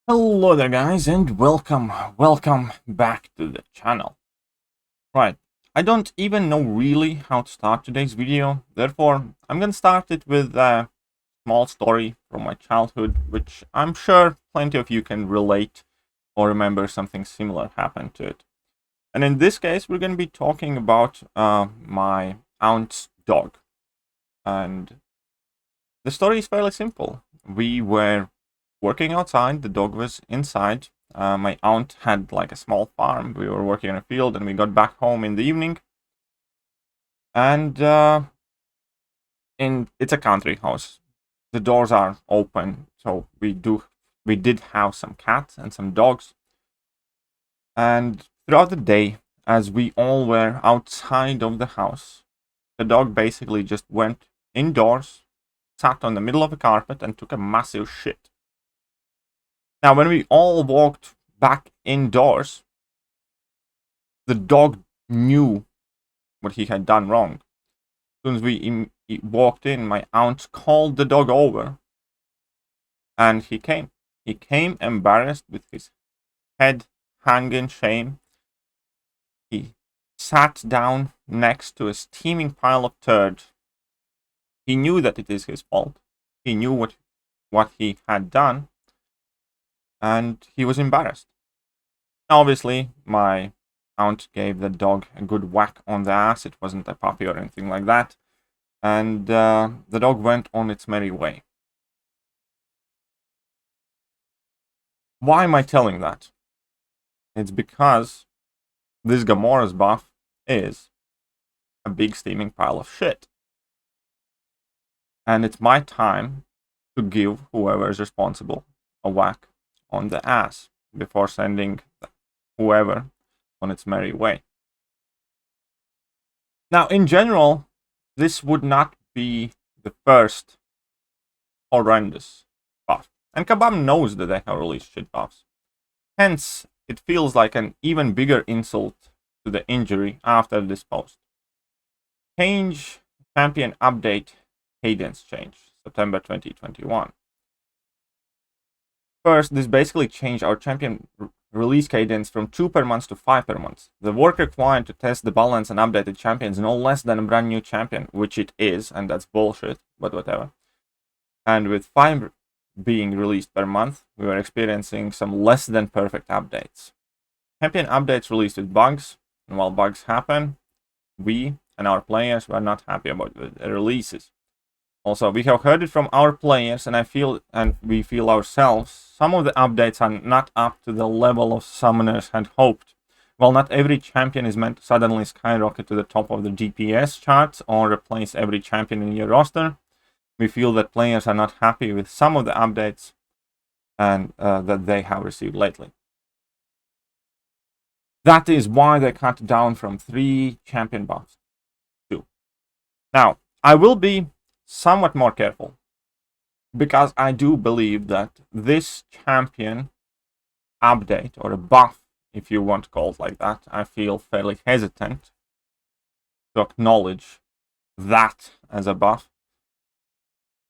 Hello there guys and welcome back to the channel. Right, I don't even know really how to start today's video, therefore I'm gonna start it with a small story from my childhood, which I'm sure plenty of you can relate or remember something similar happened to it. And in this case we're gonna be talking about my aunt's dog. And the story is fairly simple. We were working outside, the dog was inside. My aunt had like a small farm. We were working in a field and we got back home in the evening. And it's a country house. The doors are open, so we did have some cats and some dogs. And throughout the day, as we all were outside of the house, the dog basically just went indoors, sat on the middle of the carpet and took a massive shit. Now, when we all walked back indoors, the dog knew what he had done wrong. As soon as we walked in, my aunt called the dog over, and he came. He came embarrassed with his head hanging shame. He sat down next to a steaming pile of turd. He knew that it is his fault. He knew what he had done. And he was embarrassed. Obviously, my aunt gave the dog a good whack on the ass. It wasn't a puppy or anything like that. And the dog went on its merry way. Why am I telling that? It's because this Gamora's buff is a big steaming pile of shit. And it's my time to give whoever is responsible a whack on the ass before sending whoever on its merry way. Now, in general, this would not be the first horrendous buff. And Kabam knows that they have released shit buffs. Hence, it feels like an even bigger insult to the injury after this post. Change champion update cadence change, September 2021. First, this basically changed our champion release cadence from 2 per month to 5 per month. The work required to test the balance and updated champions no less than a brand new champion, which it is, and that's bullshit, but whatever. And with 5 being released per month, we were experiencing some less than perfect updates. Champion updates released with bugs, and while bugs happen, we and our players were not happy about the releases. Also, we have heard it from our players, and we feel ourselves, some of the updates are not up to the level of summoners had hoped. While not every champion is meant to suddenly skyrocket to the top of the DPS charts or replace every champion in your roster, we feel that players are not happy with some of the updates and that they have received lately. That is why they cut down from 3 champion buffs to 2. Now, I will be somewhat more careful, because I do believe that this champion update, or a buff, if you want to call it like that, I feel fairly hesitant to acknowledge that as a buff,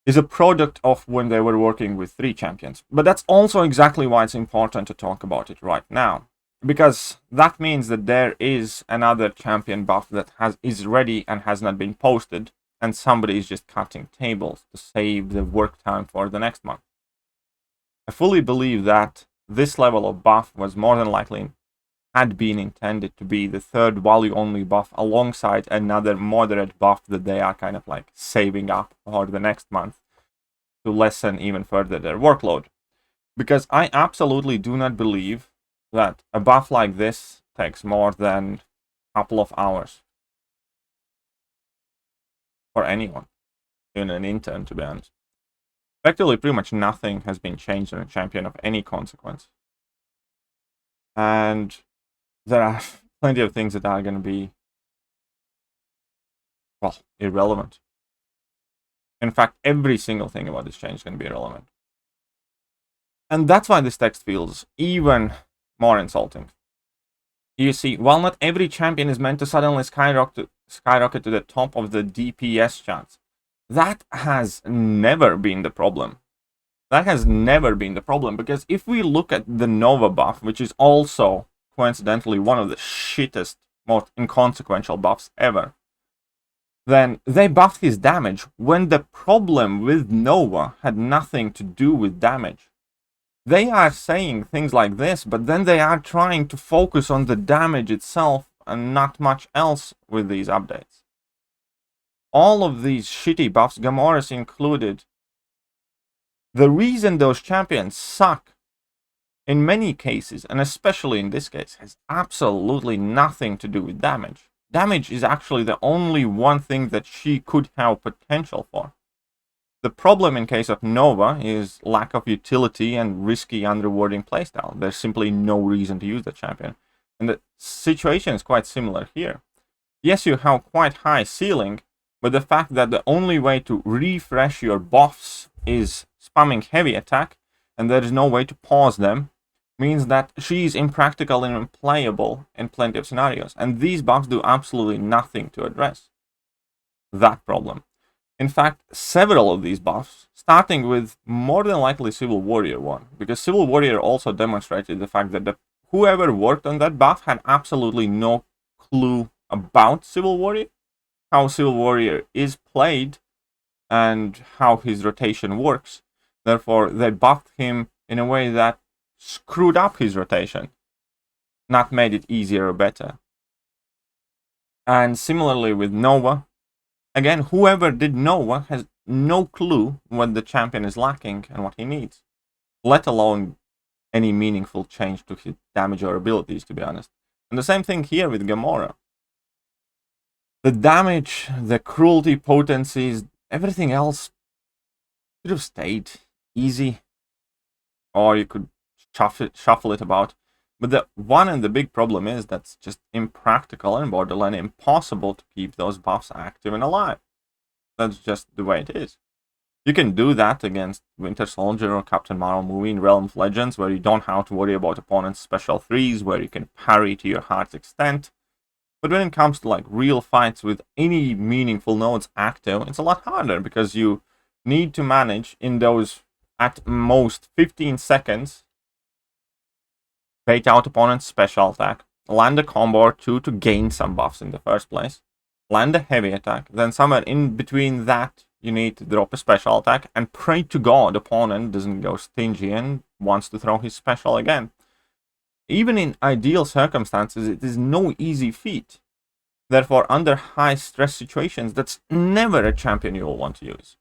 is a product of when they were working with 3 champions. But that's also exactly why it's important to talk about it right now, because that means that there is another champion buff that is ready and has not been posted, and somebody is just cutting tables to save the work time for the next month. I fully believe that this level of buff was more than likely had been intended to be the 3rd value-only buff alongside another moderate buff that they are kind of like saving up for the next month to lessen even further their workload. Because I absolutely do not believe that a buff like this takes more than a couple of hours. For anyone, even an intern, to be honest. Effectively, pretty much nothing has been changed on a champion of any consequence. And there are plenty of things that are going to be, well, irrelevant. In fact, every single thing about this change is going to be irrelevant. And that's why this text feels even more insulting. You see, while not every champion is meant to suddenly skyrocket to the top of the DPS charts, that has never been the problem. That has never been the problem, because if we look at the Nova buff, which is also coincidentally one of the shittest, most inconsequential buffs ever, then they buffed his damage when the problem with Nova had nothing to do with damage. They are saying things like this, but then they are trying to focus on the damage itself and not much else with these updates. All of these shitty buffs, Gamora's included, the reason those champions suck in many cases, and especially in this case, has absolutely nothing to do with damage. Damage is actually the only one thing that she could have potential for. The problem in case of Nova is lack of utility and risky, unrewarding playstyle. There's simply no reason to use the champion. And the situation is quite similar here. Yes, you have quite high ceiling, but the fact that the only way to refresh your buffs is spamming heavy attack, and there is no way to pause them, means that she is impractical and unplayable in plenty of scenarios, and these buffs do absolutely nothing to address that problem. In fact, several of these buffs, starting with more than likely Civil Warrior one, because Civil Warrior also demonstrated the fact that whoever worked on that buff had absolutely no clue about Civil Warrior, how Civil Warrior is played, and how his rotation works. Therefore, they buffed him in a way that screwed up his rotation, not made it easier or better. And similarly with Nova, again, whoever did Nova has no clue what the champion is lacking and what he needs, let alone any meaningful change to his damage or abilities, to be honest. And the same thing here with Gamora. The damage, the cruelty potencies, everything else could have stayed easy, or you could shuffle it about. But the one and the big problem is that's just impractical and borderline impossible to keep those buffs active and alive. That's just the way it is. You can do that against Winter Soldier or Captain Marvel movie in Realm of Legends, where you don't have to worry about opponents' special 3s, where you can parry to your heart's extent. But when it comes to like real fights with any meaningful nodes active, it's a lot harder, because you need to manage in those at most 15 seconds, bait out opponent's special attack, land a combo or two to gain some buffs in the first place, land a heavy attack, then somewhere in between that you need to drop a special attack and pray to God opponent doesn't go stingy and wants to throw his special again. Even in ideal circumstances, it is no easy feat. Therefore, under high stress situations, that's never a champion you will want to use.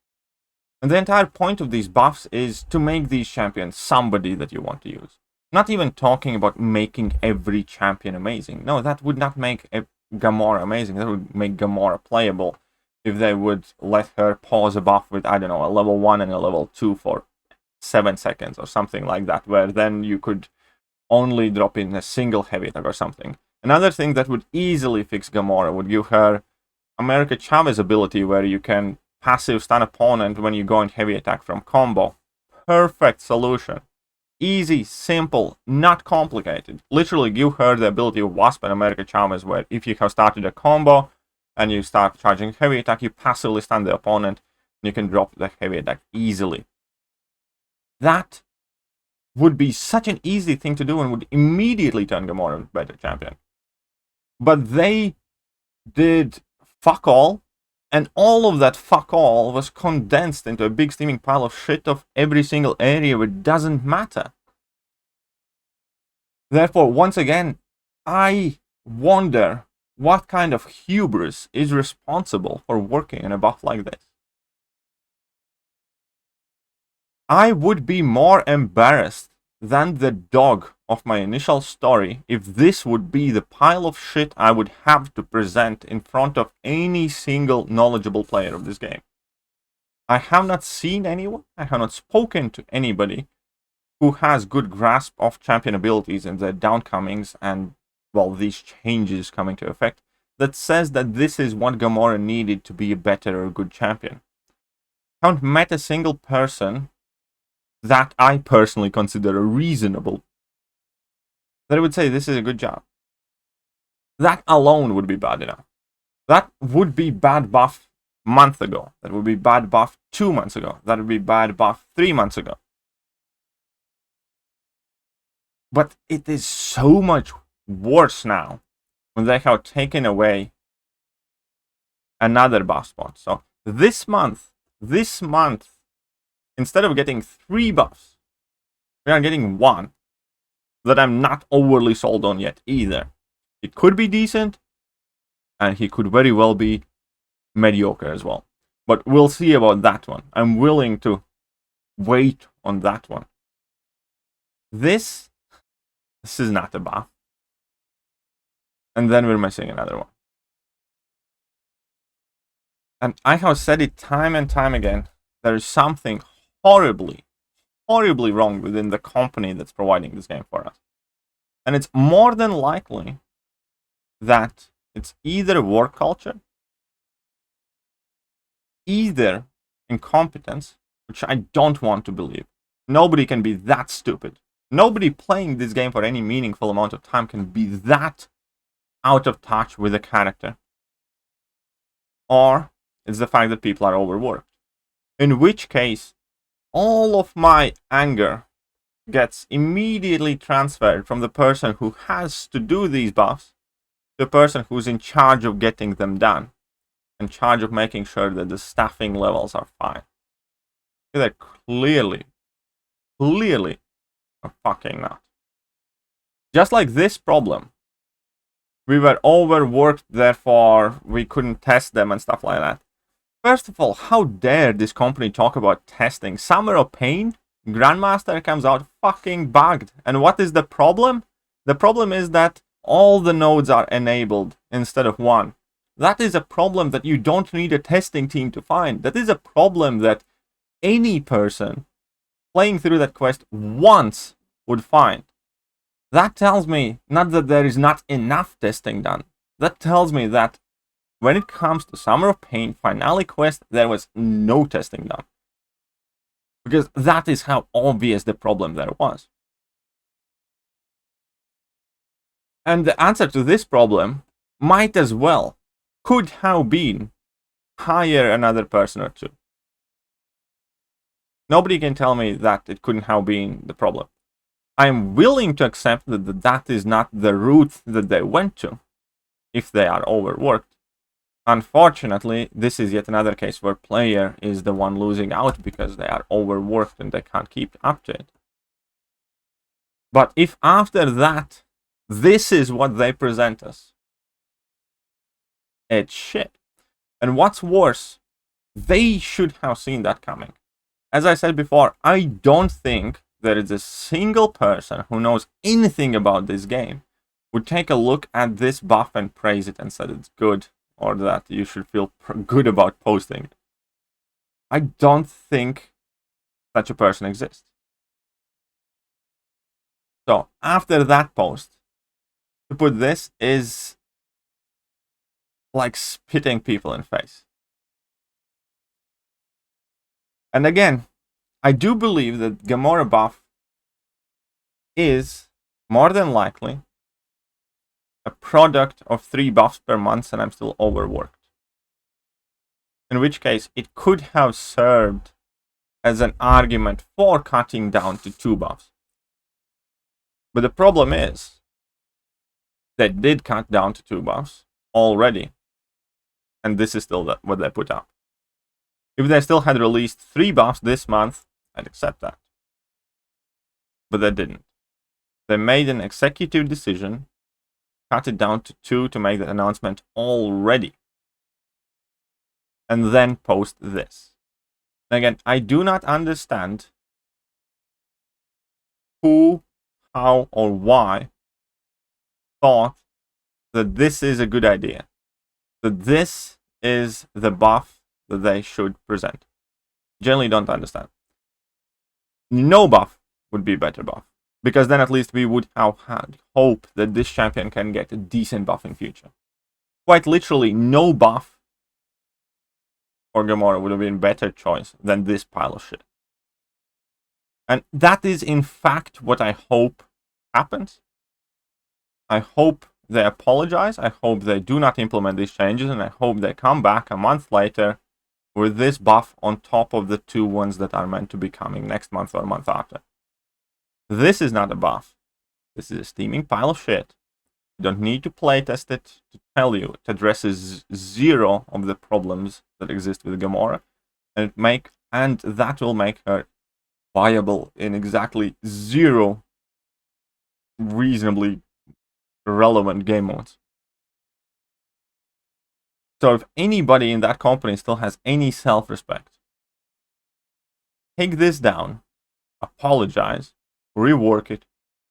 And the entire point of these buffs is to make these champions somebody that you want to use. Not even talking about making every champion amazing. No, that would not make Gamora amazing. That would make Gamora playable if they would let her pause a buff with, I don't know, a level 1 and a level 2 for 7 seconds or something like that, where then you could only drop in a single heavy attack or something. Another thing that would easily fix Gamora would give her America Chavez ability, where you can passive stun opponent when you go in heavy attack from combo. Perfect solution. Easy, simple, not complicated. Literally give her the ability of Wasp and America Chavez, where if you have started a combo and you start charging heavy attack, you passively stun the opponent and you can drop the heavy attack easily. That would be such an easy thing to do and would immediately turn Gamora into a better champion. But they did fuck all, and all of that fuck all was condensed into a big steaming pile of shit of every single area where it doesn't matter. Therefore, once again, I wonder what kind of hubris is responsible for working in a buff like this. I would be more embarrassed than the dog of my initial story if this would be the pile of shit I would have to present in front of any single knowledgeable player of this game. I have not seen anyone, I have not spoken to anybody who has good grasp of champion abilities and their downcomings and, well, these changes coming to effect, that says that this is what Gamora needed to be a better or good champion. I haven't met a single person that I personally consider reasonable that I would say this is a good job. That alone would be bad enough. That would be bad buff a month ago. That would be bad buff 2 months ago. That would be bad buff 3 months ago. But it is so much worse now when they have taken away another buff spot. So this month, instead of getting 3 buffs, we are getting 1 that I'm not overly sold on yet either. It could be decent, and he could very well be mediocre as well. But we'll see about that one. I'm willing to wait on that one. This is not a buff. And then we're missing another one. And I have said it time and time again. There is something horribly wrong within the company that's providing this game for us. And it's more than likely that it's either work culture, either incompetence, which I don't want to believe. Nobody can be that stupid. Nobody playing this game for any meaningful amount of time can be that out of touch with the character. Or it's the fact that people are overworked. In which case, all of my anger gets immediately transferred from the person who has to do these buffs to the person who's in charge of getting them done, in charge of making sure that the staffing levels are fine. They're clearly are fucking not. Just like this problem, we were overworked, therefore we couldn't test them and stuff like that. First of all, how dare this company talk about testing? Summer of Pain, Grandmaster comes out fucking bugged. And what is the problem? The problem is that all the nodes are enabled instead of 1. That is a problem that you don't need a testing team to find. That is a problem that any person playing through that quest once would find. That tells me not that there is not enough testing done. That tells me that when it comes to Summer of Pain Finale quest, there was no testing done. Because that is how obvious the problem there was. And the answer to this problem might as well, could have been, hire another person or 2. Nobody can tell me that it couldn't have been the problem. I'm willing to accept that that is not the route that they went to, if they are overworked. Unfortunately, this is yet another case where player is the one losing out because they are overworked and they can't keep up to it. But if after that, this is what they present us, it's shit. And what's worse, they should have seen that coming. As I said before, I don't think there is a single person who knows anything about this game would take a look at this buff and praise it and said it's good, or that you should feel good about posting it. I don't think such a person exists. So after that post, to put this is like spitting people in the face. And again, I do believe that Gamora buff is more than likely a product of 3 buffs per month and I'm still overworked. In which case, it could have served as an argument for cutting down to 2 buffs. But the problem is, they did cut down to 2 buffs already. And this is still what they put up. If they still had released 3 buffs this month, I'd accept that. But they didn't. They made an executive decision, cut it down to 2 to make the announcement already. And then post this. Again, I do not understand who, how, or why thought that this is a good idea. That this is the buff that they should present. Generally don't understand. No buff would be a better buff. Because then at least we would have had hope that this champion can get a decent buff in future. Quite literally, no buff for Gamora would have been a better choice than this pile of shit. And that is in fact what I hope happens. I hope they apologize. I hope they do not implement these changes. And I hope they come back a month later with this buff on top of the 2 ones that are meant to be coming next month or a month after. This is not a buff. This is a steaming pile of shit. You don't need to playtest it to tell you it addresses zero of the problems that exist with Gamora, and that will make her viable in exactly zero reasonably relevant game modes. So if anybody in that company still has any self-respect, take this down, apologize, rework it,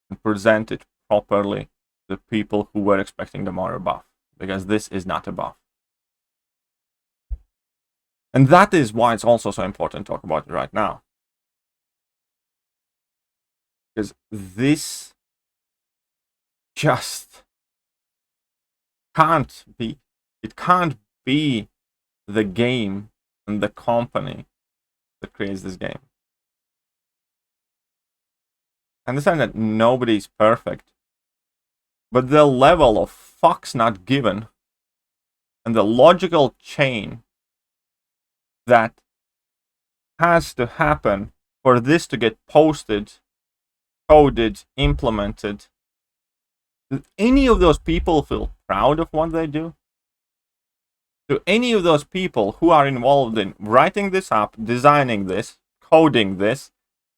and present it properly to the people who were expecting the Mario buff, because this is not a buff. And that is why it's also so important to talk about it right now. Because this just can't be. It can't be the game and the company that creates this game. I understand that nobody's perfect, but the level of fucks not given and the logical chain that has to happen for this to get posted, coded, implemented. Do any of those people feel proud of what they do? Do any of those people who are involved in writing this up, designing this, coding this,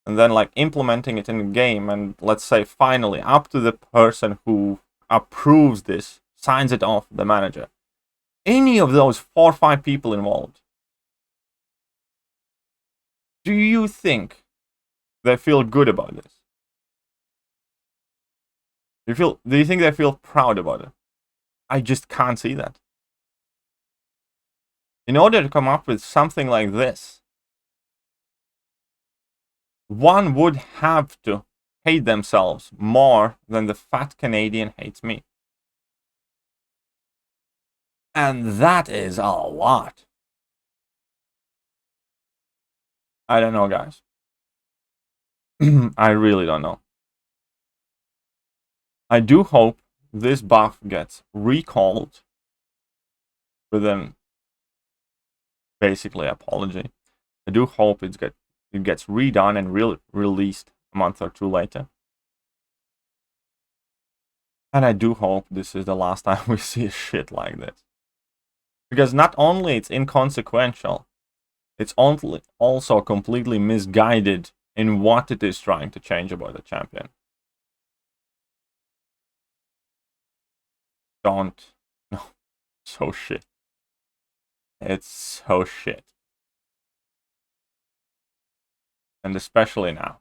and then like implementing it in the game, and let's say finally up to the person who approves this, signs it off, the manager, any of those 4 or 5 people involved, do you think they feel good about this? Do you think they feel proud about it? I just can't see that. In order to come up with something like this, one would have to hate themselves more than the fat Canadian hates me. And that is a lot. I don't know, guys. I really don't know. I do hope this buff gets recalled with an basically apology. I do hope it gets redone and released a month or 2 later. And I do hope this is the last time we see a shit like this. Because not only it's inconsequential, it's also completely misguided in what it is trying to change about the champion. No, so shit. It's so shit. And especially now.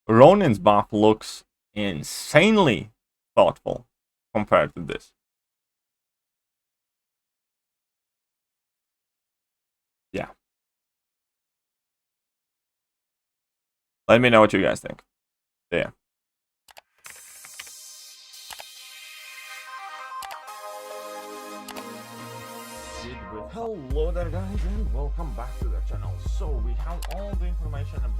Ronin's buff looks insanely thoughtful compared to this. Yeah. Let me know what you guys think. Yeah. Hello there guys, and welcome back to the channel. So we have all the information about